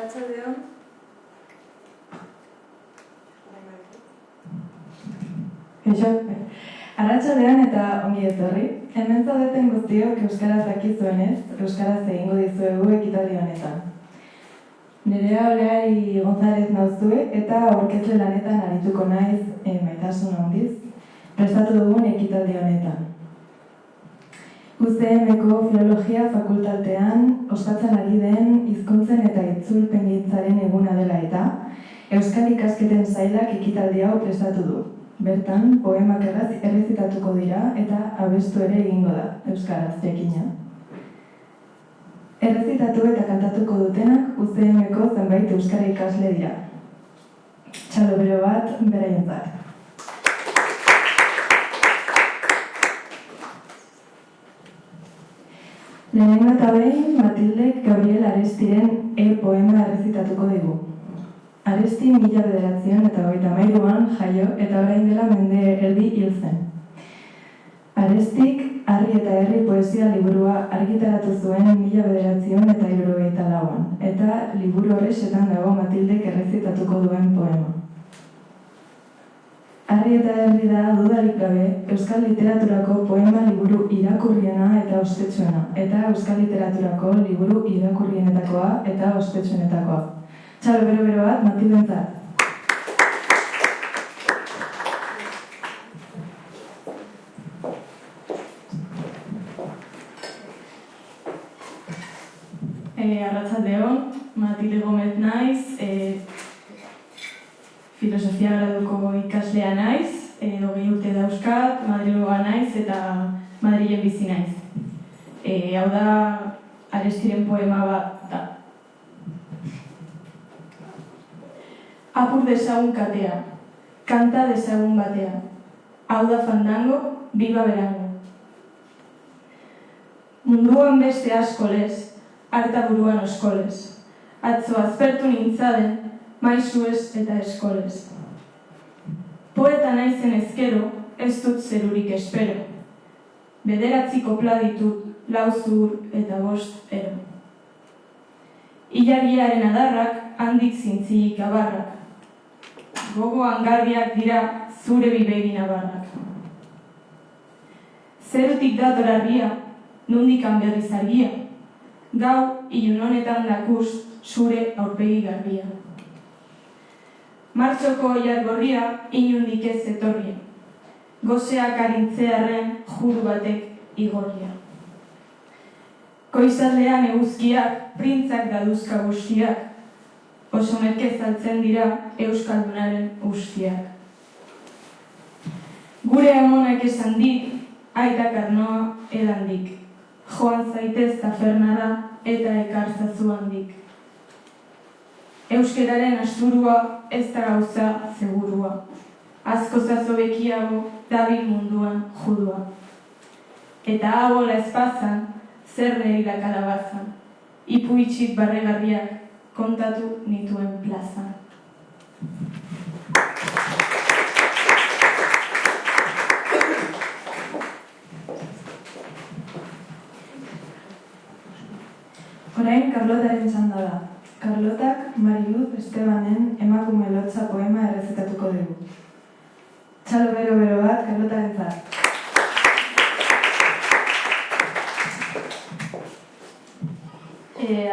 Arratsaldeon. Arratsaldean eta ongi etorri. Hemen zaudeten guztiok euskaraz dakizuenez, euskaraz egingo dizuegu ekitaldi honetan. Nerea Oleari González nauzue eta aurkezle lanetan arituko naiz maitasun handiz prestatu dugun ekitaldi honetan. UCM-ko Filologia Fakultatean ospatzen ari den hizkuntzen eta itzulpengintzaren eguna dela eta Euskal Ikasketen Sailak ekitaldi hau prestatu du. Bertan, poemak errezitatuko dira eta abestu ere egingo da, euskaraz jakina. Errezitatu eta kantatuko dutenak UCM-ko zenbait euskara ikasle dira. Txalo bero bat, beraientzat. Lehenengo eta behin, Matildek Gabriel Arestiren poema errezitatuko digu. Aresti 1933an jaio eta orain dela mende erdi hil zen. Arestik Harri eta Herri poesia liburua argitaratu zuen 1974an eta liburu horrexetan dago Matildek errezitatuko duen poema. Harri eta Herri da dudarik gabe euskal literaturako poema liburu irakurriena eta ospetsuena eta euskal literaturako liburu irakurrienetakoa eta ospetsuenetakoa. Txalo bero bat, Matildentzat. Arratsaldeon, Matilde Gomez naiz, filosofia graduko ikaslea naiz, 20 urte dauzkat, Madrilegoa naiz eta Madrilen bizi naiz. Hau da Arestiren poema bat da. Apur dezagun katea, kanta dezagun batean. Hau da fandango, biba berango. Munduan beste asko lez, harta buruan oskolez. Atzo azpertu nintzaden, maizuez eta eskolez. Poeta naizen ezkero, ez dut zerurik espero. Bederatzi kopla ditut, lau zuhur eta bost ero. Ilargiaren adarrak, handik zintzilik abarrak. Gogoan garbiak dira zure bibegin abarrak. Zerutik dator argia, nundikan berriz argia. Gau, ilun honetan dakuz zure aurpegi garbia. Martxoko oiar gorria, inundik ez etorria. Gozeak arintzearen juru batek igorria. Koizaldean eguzkiak, printzak daduzka guztiak. Oso merkez altzen dira euskaldunaren ustiak. Gure amonak esan dik, aitak arnoa edandik. Joan zaitez tafernara eta ekartzazu handik. Euskeraren asturua ez da gauza segurua. Azko zazobekiago dabil munduan judua. Eta abola espazan, zer neri kalabazan. Ipu itxik barregarriak kontatu nituen plazan. Orain Carlotaren txanda da. Carlotak Mariluz Estebanen emakume lotza poema errezitatuko dugu. Txalo bero bat, Carlotaren zat.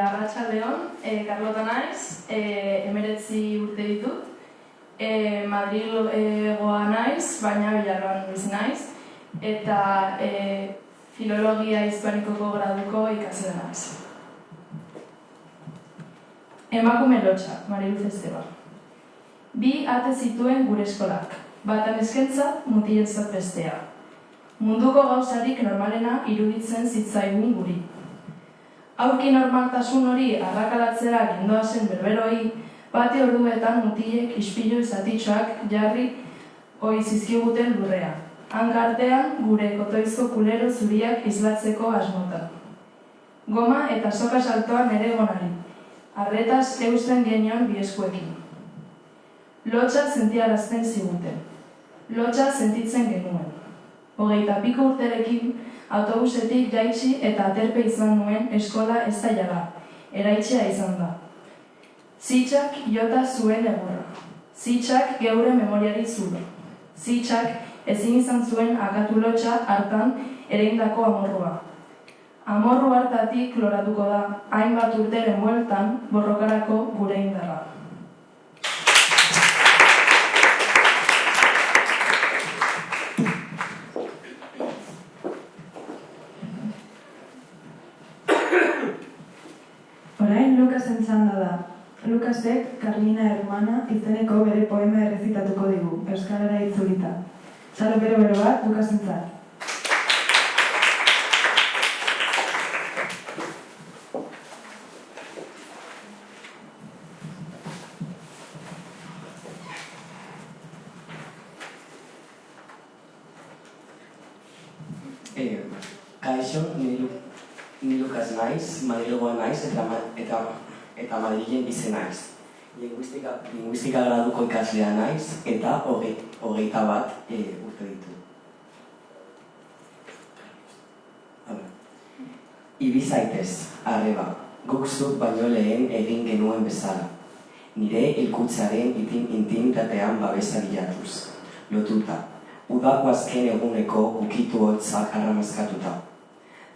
Arratsaldeon, Carlota naiz, 19 urte ditut. Madrilegoa naiz, baina Bilarroan bizi naiz. Eta filologia hispanikoko graduko ikaslea naiz. Emakume lotsa, Mariluz Esteban. Bi ate zituen gure eskolak, bata neskentzat, mutilentzat bestea. Munduko gauzarik normalena iruditzen zitzaigun guri. Aurki normaltasun hori arrakalatzera gindoazen berberoi, bate orduetan mutilek ispilu zatitxoak jarri ohi zizkiguten lurrea. Hangartean gure kotoizko kulero zuriak islatzeko asmotan. Goma eta soka saltoan ere gonari. Arretaz eusten genion bieskuekin. Lotsa sentiarazten ziguten. Lotsa sentitzen genuen. 20 piko urterekin autobusetik jaitsi eta aterpe izan nuen eskola ez da jala. Eraitxea izan da. Zitsak jota zuen egurra. Zitsak geure memoriari zuro. Zitsak ezin izan zuen akatulotxa hartan ereindako amorrua. Amorru hartatik loratuko da, hainbat urteren bueltan borrokarako gure indarra. Orain Lukasen txanda da. Lukasek Carmina Hermana izeneko bere poema errezitatuko digu, euskarara itzulita. Txalo bero bat Lukasentzat. Kaixo, ni Lukas naiz, Madrilegoa naiz eta Madrilen bizi naiz. Linguistika graduko ikaslea naiz eta 21 urte ditu. Ibi zaitez, arreba, guk zuk baino lehen egin genuen bezala. Nire hilkutzaren intimitatean babesa bilatuz, lotuta. Udako azken eguneko ukitu hotzak arramazkatuta.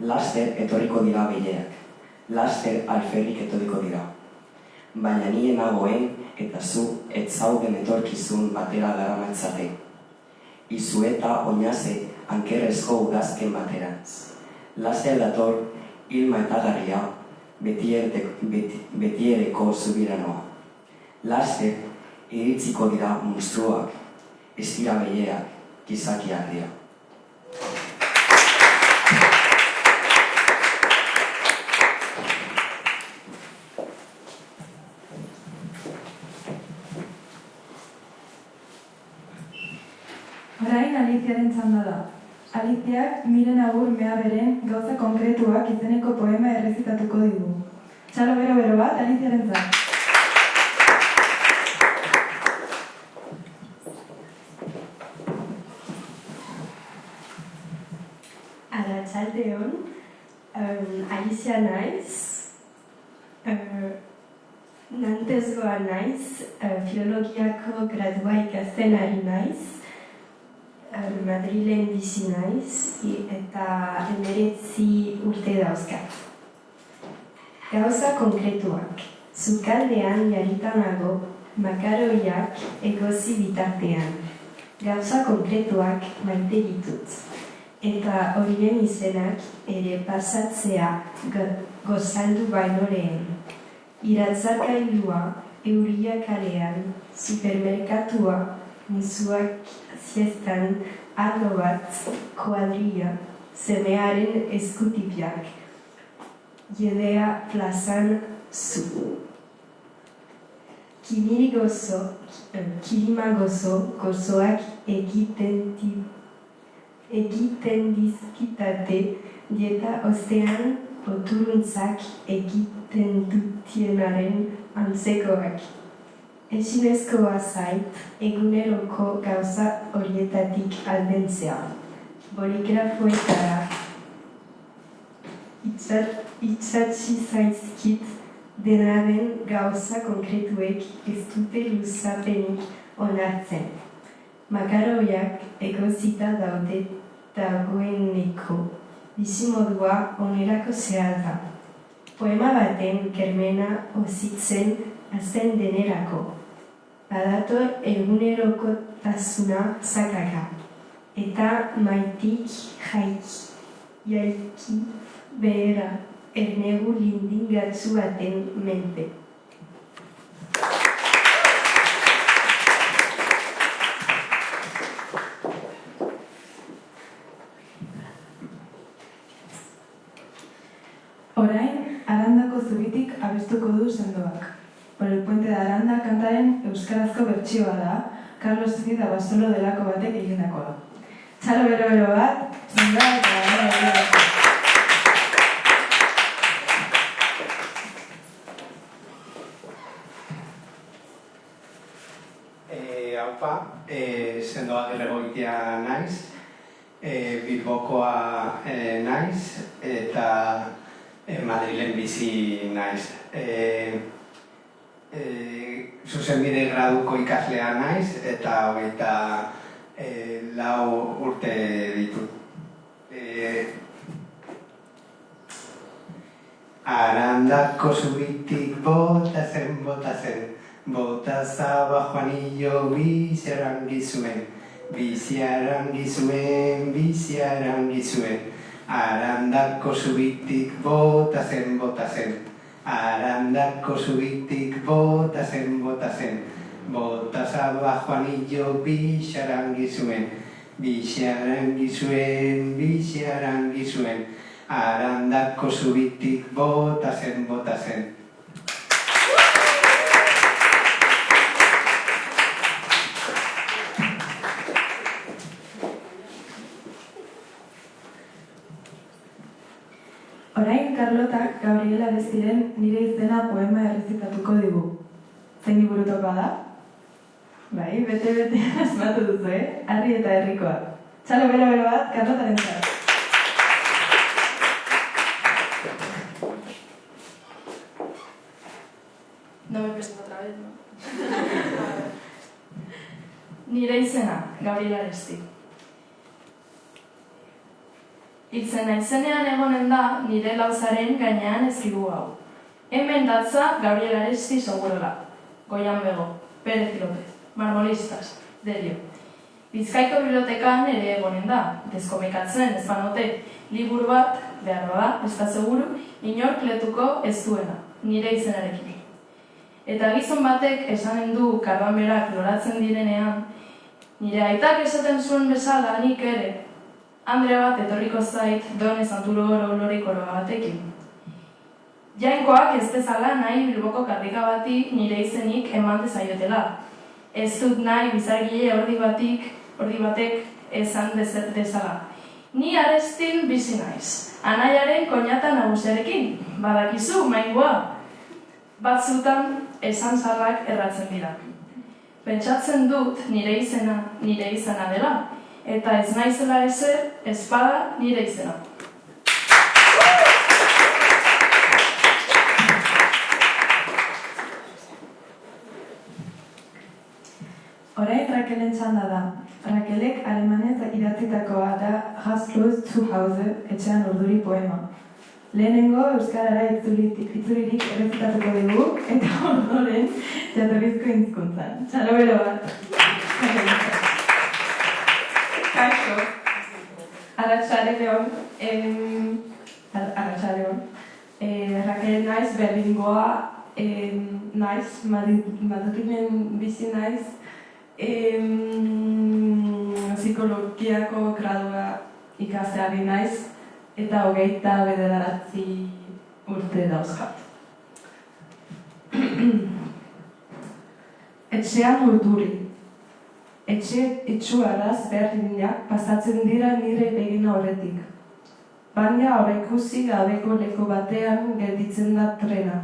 Laster etorriko dira behiak. Laster alferrik etorriko dira. Baina nien nagoen eta zu ez zauden etorkizun batera garamatzate. Izueta oinaze ankerrezko udazken baterantz. Laster dator Ilma eta Garria betiereko zubiranoa. Laster iritziko dira monstruak, ez dira behiak. Gizakiak dira. Orain Aliziaren txanda da. Aliziak Miren Agur Meaberen gauza konkretuak izeneko poema errezitatuko digu. Txalo bero bat Aliziaren zat. Arratsaldeon, Alizia naiz, Nantesgoa naiz, filologiako gradua ikasten ari naiz, Madrilen bizi naiz, eta 19 urte dauzkat. Gauza konkretuak, sukaldean jarritanago, makaroiak egozi bitartean. Gauza konkretuak maite ditut. Eta horien izenak ere pasatzea gozaldu baino lehen. Iratzarkailua, euria kalean, supermerkatua, nizuak siestan, arlo bat, kuadria, semearen eskutipiak, jedea plazan zu. Kilima gozoak egiten dizkitate, dieta ostean oturuntzak egiten dutienaren antzekoak. Ezinezkoa zait, eguneroko gauza horietatik aldentzea. Boligrafoetara itzatsi zaizkit denaren gauza konkretuek ez dute luzapenik onartzen. Makaroiak egozita daude dagoeneko, bizimodua onerako zehar da. Poema baten kermena ozitzen azen denerako. Badator egunerokotasuna zakaka, eta maitik jaiki behera ernegu lindingatzu baten menpe. Orain, Arandako zubitik abestuko du sendoak. Por el puente de Aranda kantaren euskarazko bertsioa da, Carlos Zida Basolo delako batek egindakoa. Txalo bero bat, sendoak eta gara. Haupa, sendoak erregoitia naiz, Bilbokoa naiz, eta Madrilen bizi naiz. zuzenbide graduko ikaslea naiz eta 24 urte ditut. Arandako zubitik bota zen, bota zaba Juanillo biziaran gizuen. Arandako zubitik bota zen, arandako zubitik bota zen, bota zaba Juanillo biziaran gizuen, arandako zubitik bota zen. Orain Carlotak Gabriela Arestiren Nire izena poema errezitatuko digu. Zein liburutokoa da? Bai, bete asmatu duzu, Harri eta herrikoa. Txalo bero bat, Carlotaren zara. No me presento otra vez, ¿no? Nire izena, Gabriela Aresti. Itzena izenean egonen da nire lauzaren gainean ezkigu hau. Hemen datza Gabriela Aresti segurola. Goian Bego, Pérez López, Marmolistas, Derio. Bizkaiko bibliotekan ere egonen da, deskomikatzen ez banote, liburu bat, behar bada, ez da seguru, inork letuko ez duena, nire izenarekin. Eta gizon batek esanen du karbanberak loratzen direnean, nire aitak esaten zuen bezala nik ere, Andrea bat etorriko zait Done Santuro olorik oroa batekin. Jainkoak ez dezala nahi Bilboko karrika bati nire izenik eman dezaiotela. Ez dut nahi bizargile ordi batek esan dezala. Ni Arestin bizi naiz. Anaiaren koñata nagusiarekin, badakizu maingoa. Batzutan esan zarrak erratzen dira. Pentsatzen dut nire izena dela. Eta ez naizela ezer, ez bada nire izena. Orain Rakelen txanda da. Rakelek alemanez idatzitakoa da Gastlos zu Hause etxean urduri poema. Lehenengo euskarara itzuririk errezitatuko dugu eta ondoren jatorrizko hizkuntzan. Txalo bero bat. Kaixo, Arratsaldeon, Rakel naiz, Berlingoa naiz, Madrilen bizi naiz, psikologiako gradua ikasteari naiz, eta 29 urte dauzkat. Etxean urduri. Etxe itxuaraz berdinak pasatzen dira nire begina horretik. Baina aurreikusi gabeko leku batean gelditzen da trena.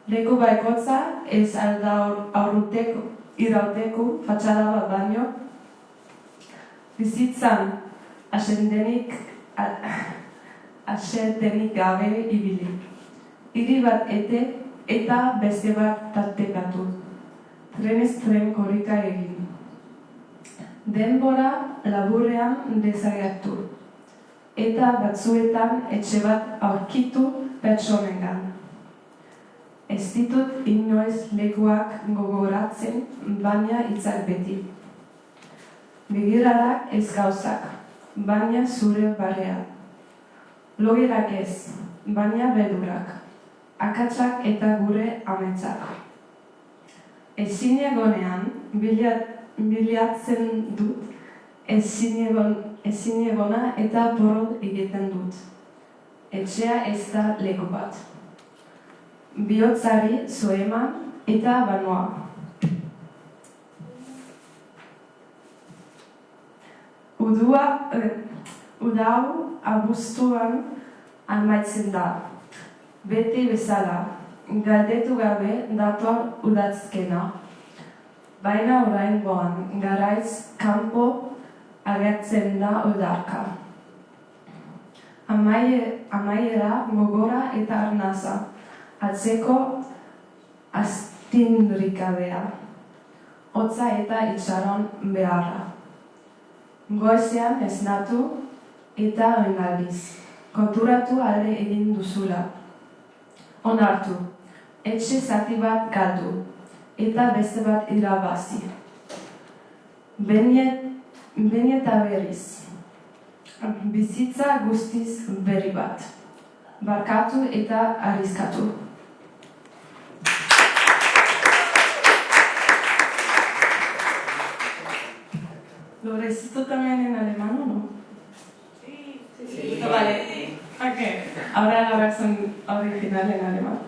Leku baikotza ez alda irauteko fatxada bat baino. Bizitzan asendenik gabe ibili. Hiri bat eta beste bat tartekatu. Trenez tren korrika egin. Denbora laburrean desagertu. Eta batzuetan etxe bat aurkitu pertsonengan. Ez ditut inoiz lekuak gogoratzen, baina hitzak beti. Begiradak ez gauzak, baina zure barea. Logerak ez, baina bedurak. Akatsak eta gure ametsak. Ezinegonean bilatzen dut, ezinegona eta porrot egiten dut. Etxea ez da leku bat. Bihotzari zoeman eta banoa. Udau abuztuan amaitzen da. Beti bezala, galdetu gabe dator udatzkena. Baina oraingoan garaiz kanpo agertzen da udarka. Amaiera gogora eta arnaza. astinrikabea, hotza eta itxaron beharra. Goizean esnatu eta oinaldiz, konturatu alde egin duzula. Onartu, etxe zati bat galdu, eta beste bat irabazi. Behin eta berriz, bizitza guztiz berri bat. Barkatu eta arriskatu. ¿Lo recito también en alemán o no? Sí. Vale. Ok. Ahora la versión original en alemán.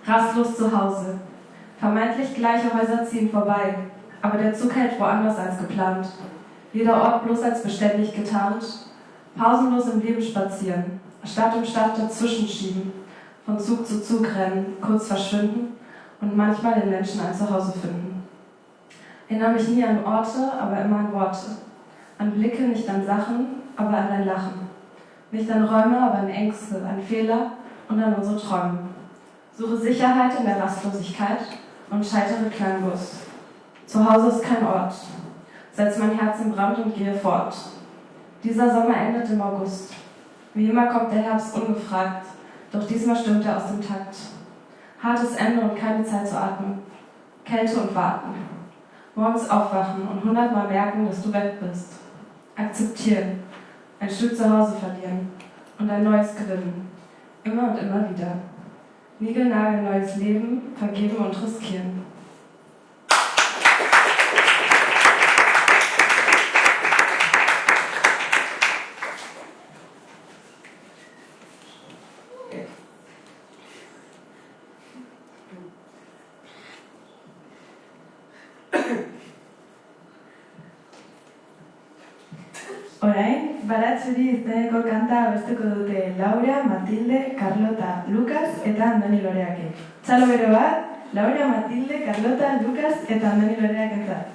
Rastlos zu Hause. Vermeintlich gleiche Häuser ziehen vorbei, aber der Zug hält woanders als geplant. Jeder Ort bloß als beständig getarnt. Pausenlos im Leben spazieren, Stadt um Stadt dazwischen schieben, von Zug zu Zug rennen, kurz verschwinden und manchmal den Menschen ein Zuhause finden. Erinnere mich nie an Orte, aber immer an Worte. An Blicke, nicht an Sachen, aber an dein Lachen. Nicht an Räume, aber an Ängste, an Fehler und an unsere Träume. Suche Sicherheit in der Rastlosigkeit und scheitere klanglos. Zu Hause ist kein Ort. Setz mein Herz in Brand und gehe fort. Dieser Sommer endet im August. Wie immer kommt der Herbst ungefragt, doch diesmal stimmt er aus dem Takt. Hartes Ende und keine Zeit zu atmen. Kälte und Warten. Morgens aufwachen und 100-mal merken, dass du weg bist. Akzeptieren. Ein Stück zu Hause verlieren. Und ein neues gewinnen. Immer und immer wieder. Niegelnagel neues Leben, vergeben und riskieren. Orain, Baratzuri izeneko kanta abestuko dute Laura, Matilde, Carlota, Lucas eta Andoni Loreakek. Txalo bero bat, Laura, Matilde, Carlota, Lucas eta Andoni Loreak entzat.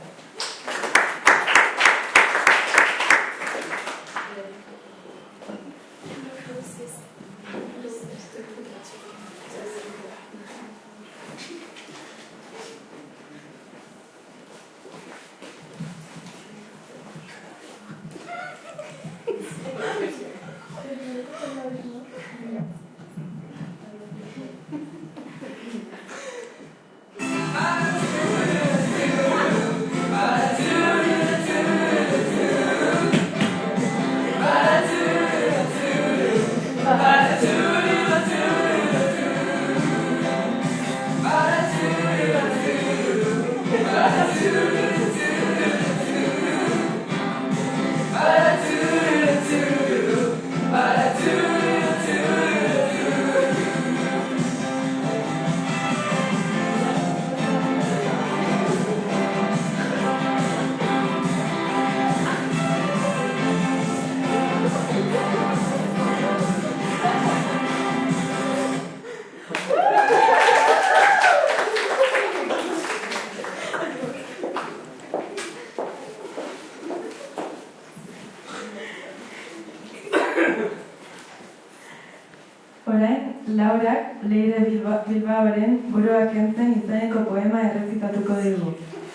Orain, Laurak Leire Bilbaoren buruak entzen izeneko poema errezitatuko digu.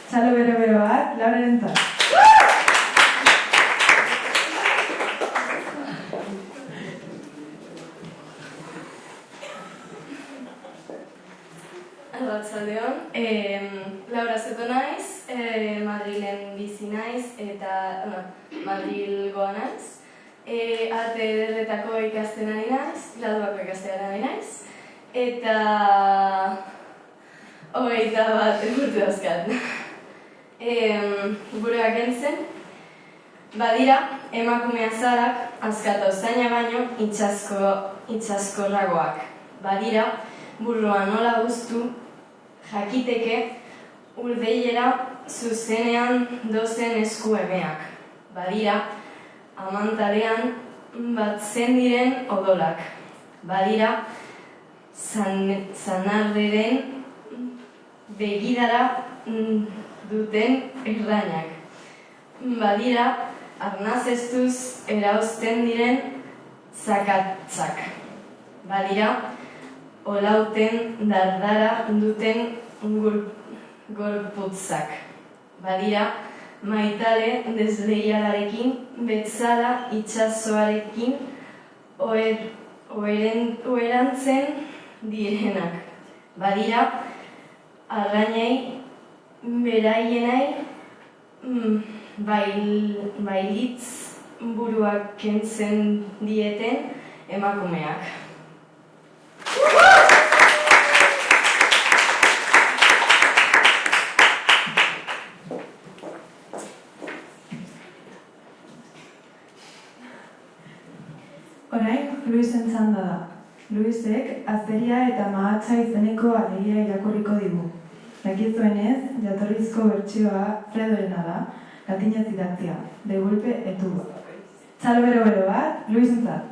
Txalo bero bat, Laurarentzat. Arratsaldeon, Laura Zeto naiz, Madrilen bizi naiz eta Madrilgoa naiz. Arte ederretako ikasten ari naiz, graduako ikasten ari naiz, eta 21 urte dauzkat. Buruak entzen, badira emakume azarak azkata usaina baino itxaskorragoak. Badira burua nola guztu jakiteke urdeilera zuzenean dozen esku emeak. Badira amantalean batzen diren odolak. Badira zanarderen begirara duten errainak. Badira arnazestuz erauzten diren zakatzak. Badira olauten dardara duten gorputzak. Badira, maitale desleialarekin, betzala itsasoarekin oherantzen direnak. Badira, arrainei, beraienai, bailitz buruak kentzen dieten emakumeak. Orain, Luisen txanda da. Luisek Asteria eta Mahatsa izeneko alegia irakurriko digu. Dakizuenez, jatorrizko bertsioa Fredorena da, latinez idatzia, de golpe et tuba. Txalo bero bat, Luisentzat.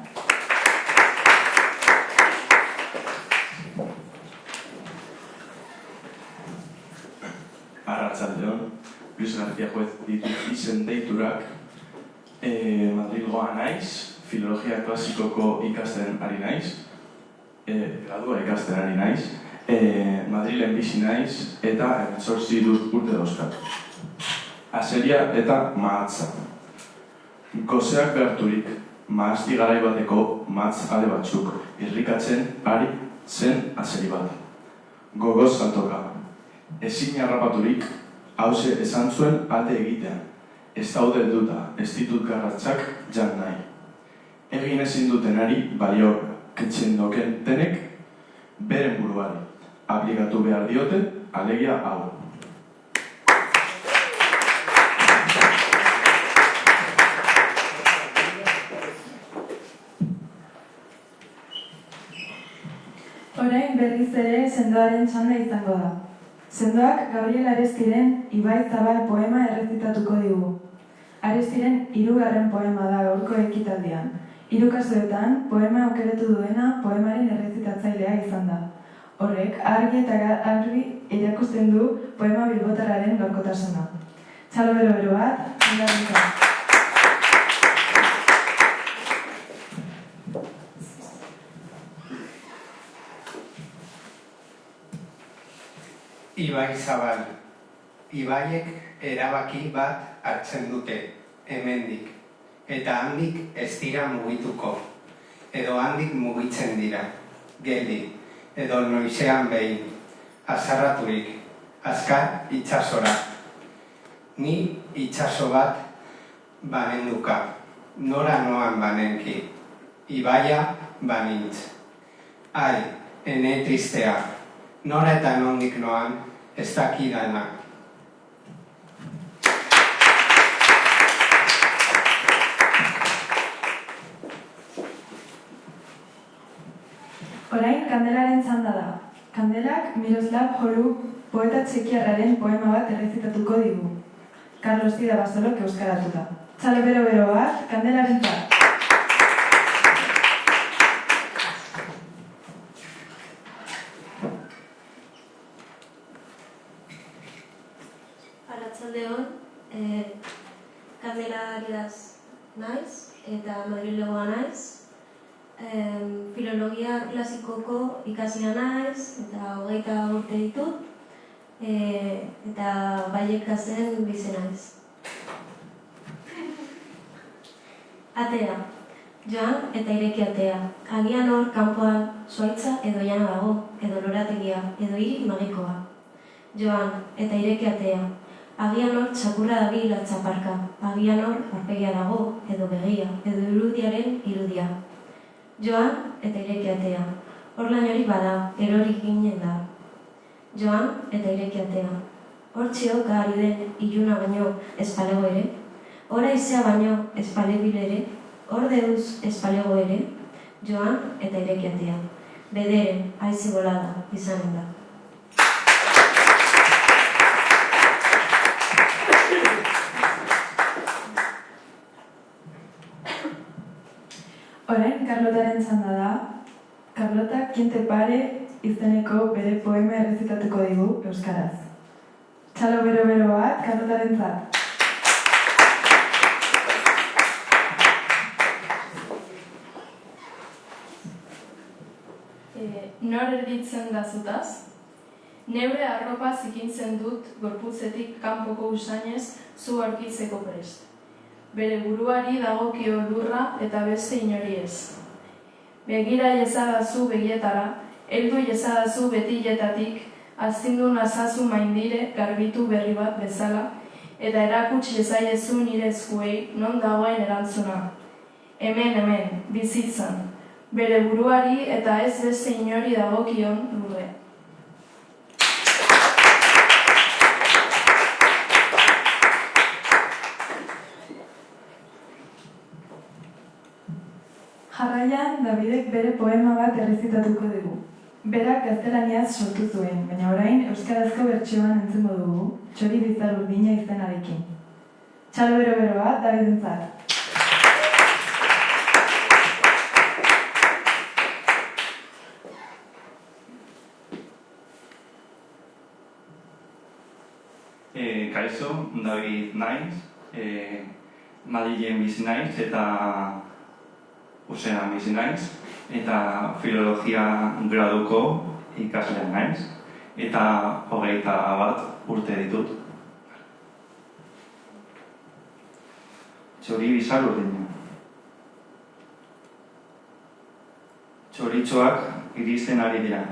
Arratsaldeon, Luis García Juez izen deiturak, Madrilgoa naiz, filologia klasikoko ikasten ari naiz, gradua ikasten ari naiz, Madrilen bizi naiz eta 18 urte dauzkat. Asteria eta Mahatsa. Goseak beharturik, mahasti garai bateko matz ale batzuk irrikatzen ari zen azeri bat. Gogoz saltoka. Ezin harrapaturik, hauze esan zuen ate egitean. Ez daude duta, ez ditut garratzak jan nahi. Egin ezin dutenari balio ketzen doken denek beren buruari. Aplikatu behar diote, alegia hau. Orain berriz ere sendoaren txanda izango da. Sendoak Gabriel Arestiren Ibai Zabal poema errezitatuko digu. Arestiren 3. poema da gaurko ekitaldian. 3 kasuetan, poema aukeratu duena poemaren errezitatzailea izan da. Horrek, argi eta garbi erakusten du poema bilbotarraren gaurkotasuna. Txalo bero bat, indarrika. Ibai Zabal. Ibaiek erabaki bat hartzen dute, hemendik. Eta handik ez dira mugituko. Edo handik mugitzen dira. Geldi. Edo noizean behin. Azarraturik. Azkar itsasora. Ni itsaso bat banenduka. Nora noan banenki. Ibaia banintz. Ai, ene tristea. Nora eta nondik noan, ez dakidana. Orain, Kandelaren txanda da. Kandelak Miroslav Horuk poeta txekiarraren poema bat errezitatuko digu. Carlos Tida Bastolok euskaratuta. Txalo bero bat, Kandelaren txanda. Arratsaldeon, Kandelariaz naiz eta Madrilegoa naiz. Filologia klasikoko ikaslea naiz eta 20 urte ditut eta Vallecaseen bizi naiz. Atea. Joan eta ireki atea. Agian hor kanpoan zuaitza edo jana dago, edo lorategia, edo hiri magikoa. Joan eta ireki atea. Agian hor txakurra dabil atzaparka. Agian hor aurpegia dago, edo begia, edo irudiaren irudia. Joan eta ireki atea. Hor lainorik bada, erorik ginen da. Joan eta ireki atea. Hor txioka ari den iluna baino espalego ere. Hor aizea baino espalebil ere. Hor deuz espalego ere. Joan eta ireki atea. Bederen, aize bolada, izanen da. Orain, Carlotaren txanda da. Carlota Quien te pare izeneko bere poema errezitatuko digu euskaraz. Txalo bero bat, Carlotaren txat. Nor erditzen da zutaz? Neure arropa zikintzen dut gorputzetik kanpoko usainez zu aurkitzeko prest. Bere buruari dagokio lurra eta beste inori ez. Begira iezadazu begietara, heldu iezadazu betiletatik, astindu nazazu maindire garbitu berri bat bezala, eta erakutsi ezaiezu nire eskuei non dagoen erantzuna. Hemen, bizitzan, bere buruari eta ez beste inori dagokion lurre. Jarraian, Davidek bere poema bat errezitatuko dugu. Berak gaztelaniaz sortu zuen, baina orain euskarazko bertsioan entzungo dugu, Txori bizar urdina izenarekin. Txalo bero-beroa, Davidentzat. Kaixo, David naiz, Madrilen bizi naiz eta filologia graduko ikaslea naiz eta 21 urte ditut. Txori bizar urdina. Txoritxoak iristen ari dira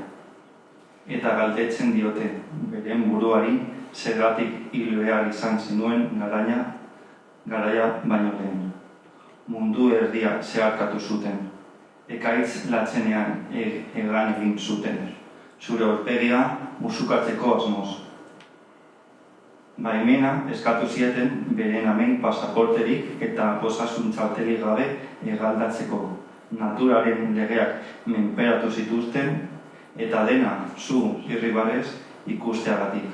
eta galdetzen diote beren buruari zergatik hil behar izan zenuen garaia baino lehen. Mundu erdia zeharkatu zuten. Ekaitz latzenean egan egin zuten. Zure aurpegia musukatzeko asmoz. Baimena eskatu zieten beren amen pasaporterik eta osasun txartelik gabe eraldatzeko. Naturaren legeak menperatu zituzten eta dena zu irribarrez ikusteagatik.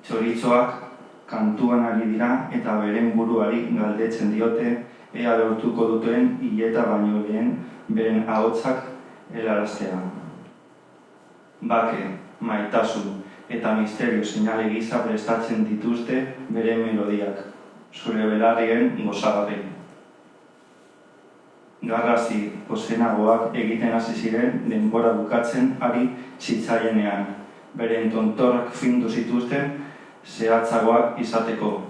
Txoritxoak kantuan ari dira eta beren buruari galdetzen diote ea lortuko duten hileta baino lehen beren ahotsak helaraztea. Bake, maitasun eta misterio seinale gisa prestatzen dituzte beren melodiak, zure belarrien gozagarri. Garrasi ozenagoak egiten hasi ziren denbora bukatzen ari zitzaienean, beren tontorrak findu zituzten zehatzagoak izateko,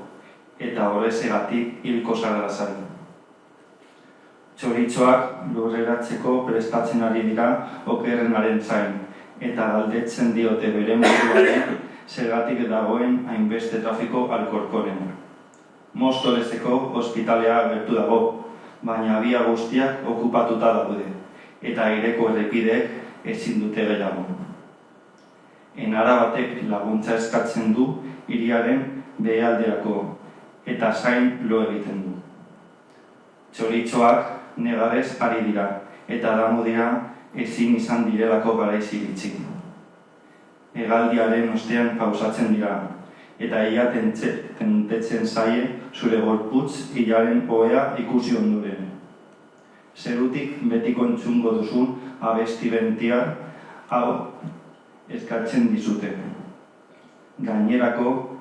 eta horrezegatik hilko zagrazari. Txoritxoak lurreratzeko prestatzen ari dira okerrenaren zain, eta galdetzen diote beren buruari zergatik dagoen hainbeste trafiko Alkorkoren. Mostolezeko ospitalea gertu dago, baina bia guztiak okupatuta daude, eta aireko errepideek ezin dute gehiago. Enara batek laguntza eskatzen du hiriaren behealderako eta zain lo egiten du. Txoritxoak negarrez ari dira eta damu dira ezin izan direlako garaiz iritsi. Hegaldiaren ostean pausatzen dira eta ia tentetzen zaie zure gorputz hilaren ohea ikusi ondoren. Zerutik betiko entzungo duzun abesti bentiar hau eskatzen dizute. Gainerako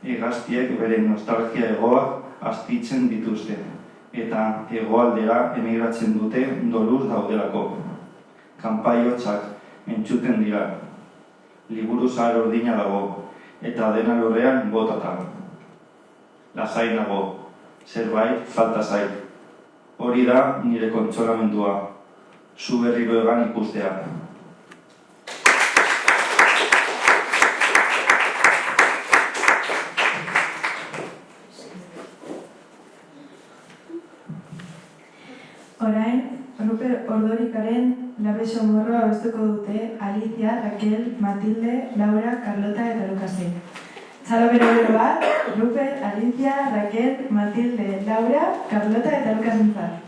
hegaztiek beren nostalgia egoak astitzen dituzte eta hegoaldera emigratzen dute doluz daudelako. Kanpaiotsak entzuten dira. Liburu zahar urdina dago eta dena lurrean botata. Lasai nago, zerbait falta zait. Hori da nire kontsolamendua, zu berriro egan ikustea. Orain, Ruper Ordorikaren Labeso morroa abestuko dute Alicia, Raquel, Matilde, Laura, Carlota eta Lukasek. Txalo bero bat, Ruper, Alicia, Raquel, Matilde, Laura, Carlota eta Lukasentzat.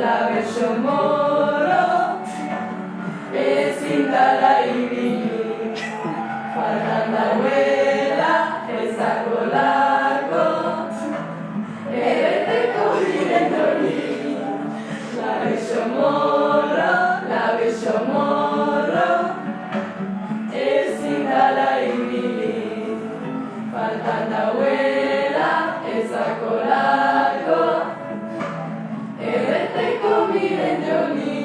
labeso morro, ezin dala ibili, faltan dauela ezakolako, ebeteko diren doni. Labeso morro, ezin dala ibili, faltan dauela ezakolako, ebeteko miren joni.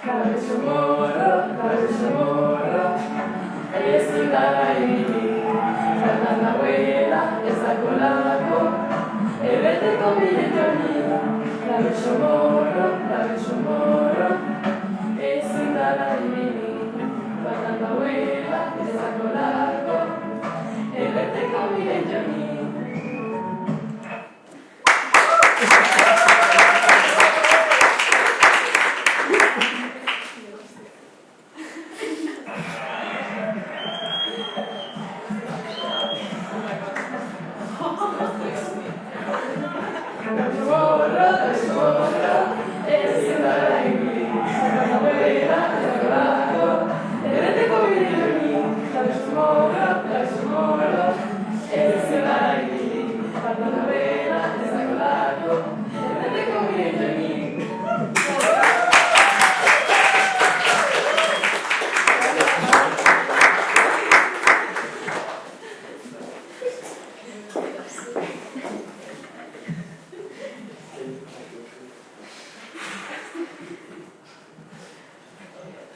Labeso morro, ezin dala ibili, faltan dauela ezakolako, ebeteko miren joni. Labeso morro, ezin dala ibili, faltan dauela ezakolako, ebeteko miren joni.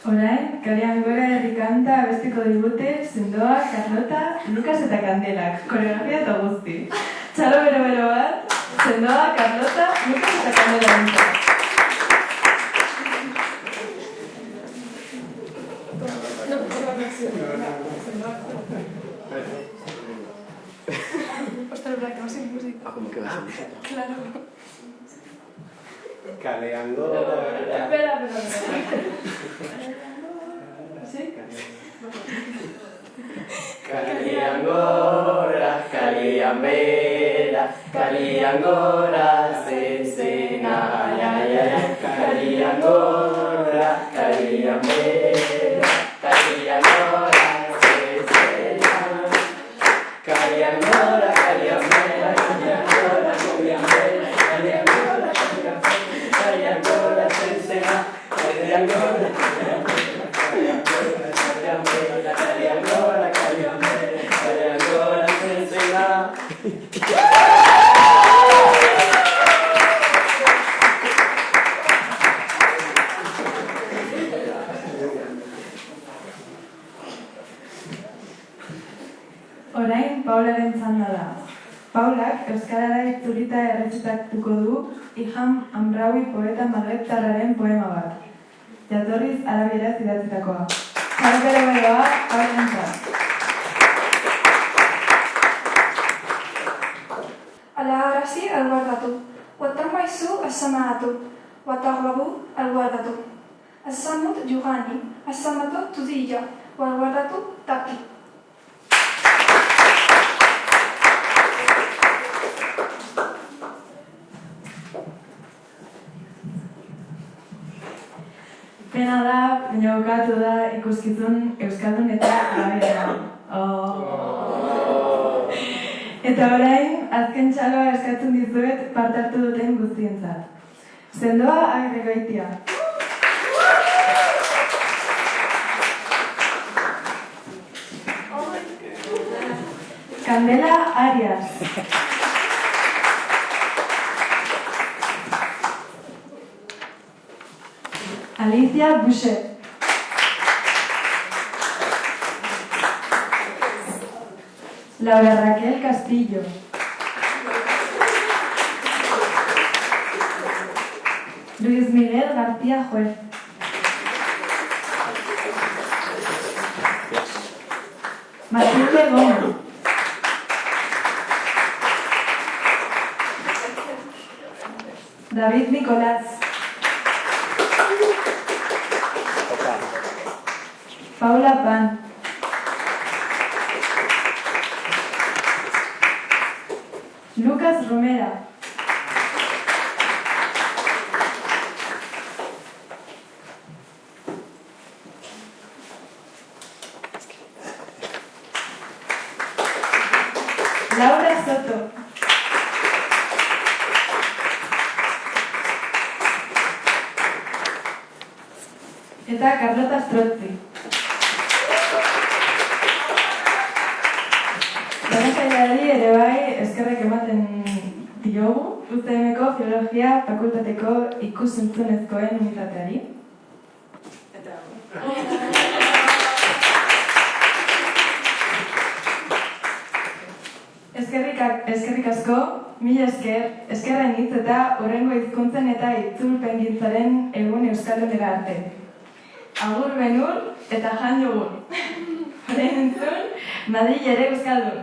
Orain, Kalean Gora herri kanta abestiko digute Sendoa, Carlota, Lukas eta Kandelak, koreografia eta guzti. Txalo bero bat, Sendoa, Carlota, Lukas eta Kandelak. Ostras, ¿verdad que no sé música? Ah, ¿cómo que vas a música? Claro. Kalean Gora. Espera. ¿Sí? Kalean Gora, kalean bera, kalean Gora zezena, kalean Gora, kalean bera, kalean Gora zezena, kalean Gora, kalean bera, kalean Gora, kalean bera, kalean Gora, kalean Gora zezena, kalean Gora, Orain, Paularen txanda da. Paulak euskarara itzulita errezitatuko du Iham Amraoui poeta magrebtarraren poema bat. Jatorriz arabieraz idatzitakoa. Txalo beroa, Paularen txanda. Alaarazi alguardatu, watarmaizu asamaatu, watarlabu alguardatu. Asamut juhani, asamato tudija, alguardatu taki. Pena da, baina bukatu da ikuskizun euskaldun eta arabiera. Eta orain, azken txaloa eskatzen dizuet parte hartu duten guztientzat. Sendoa Agirregaitia. Candela Arias. Alicia Boucher. Laura Raquel Castillo. Luis Miguel García Juez. Matilde Gómez. David Nicolás. Paula Pan. Lucas Romera. Laura Soto. Eta Carlota Strozzi. Donostiari ere bai eskerrak ematen diogu UCMko Filologia Fakultateko ikus-entzunezkoen unitateari. Eskerrik asko, mila eskerra hitz eta hurrengo hizkuntzen eta itzulpengintzaren egun euskaldunera arte. Agur benur eta jan jogun. Horein entzun, Madrid ere euskaldun.